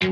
Sen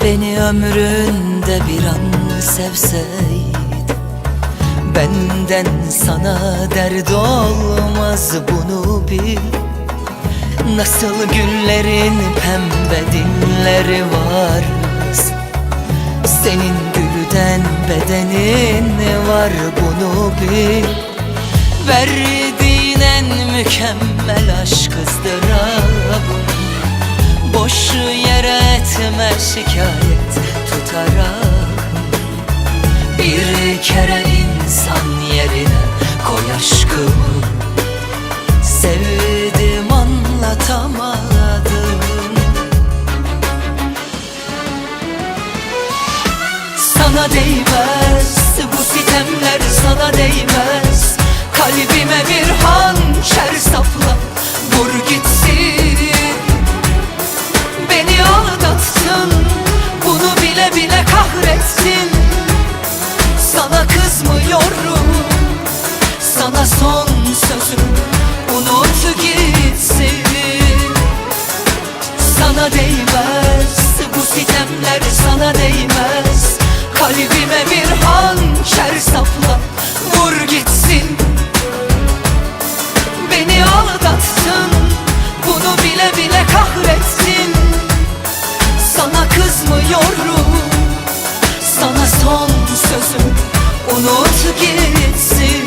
beni ömründe bir an sevseydin, benden sana dert olmaz, bunu bil. Nasıl güllerin pembe dilleri var, senin gülden bedenin var, bunu bil. Verdiğin en mükemmel aşk ızdırabım, boş yere etme şikayet tutarak. Bir kere insan yerine koy aşkımı, sevdim anlatamadım. Sana değmez bu sitemler, sana değmez. Kalbime bir hançer sapla, vur gitsin. Beni aldattın, bunu bile bile kahretsin. Sana kızmıyorum, sana son sözüm, unut gitsin. Sana değmez bu sitemler, sana değmez. Kalbime bir hançer sapla, vur gitsin. Beni aldattın, bunu bile bile kahretsin. Sana kızmıyorum, sana son sözüm, unut gitsin.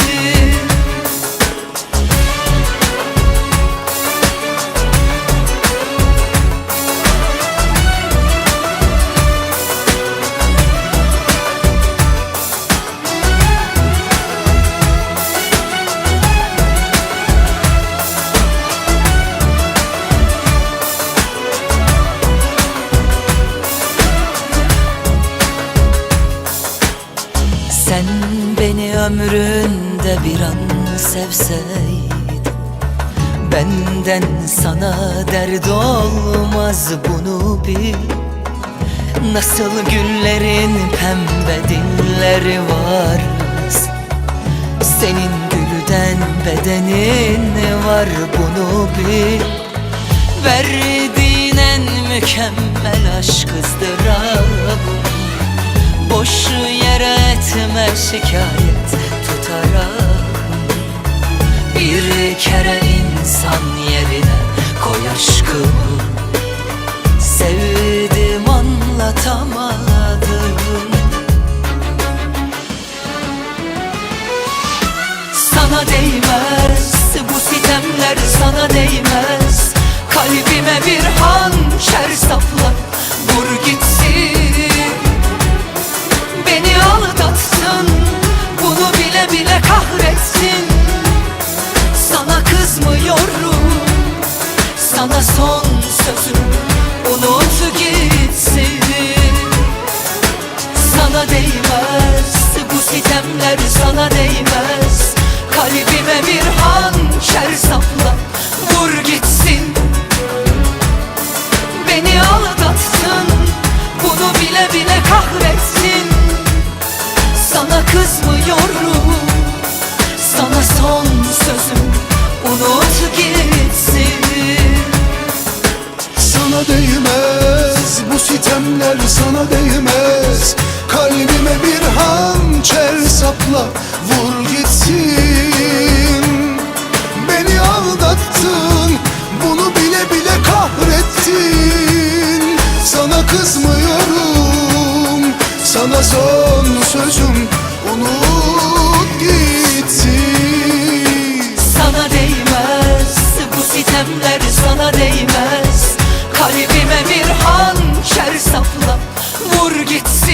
Sen beni ömründe bir an sevseydin, benden sana dert olmaz, bunu bil. Nasıl güllerin pembe dilleri var, senin gülden bedenin var, bunu bil. Verdiğin en mükemmel aşk ızdırabım, boş yere etme şikayet tutarak. Bir kere insan yerine koy aşkımı, sevdim anlatamadım. Sana değmez bu sitemler, sana değmez. Kalbime bir hançer sapla, vur gitsin. Beni aldattın, bunu bile bile kahretsin. Sana kızmıyorum, sana son sözüm, unut gitsin. Sana değmez bu sitemler, sana değmez. Kalbime bir hançer sapla, vur gitsin. Beni aldattın, bunu bile bile kahretsin. Sana kızmıyorum, salla, vur gitsin. Beni aldattın, bunu bile bile kahrettin. Sana kızmıyorum, sana son sözüm, unut gitsin. Sana değmez, bu sitemler sana değmez. Kalbime bir hançer sapla, vur gitsin.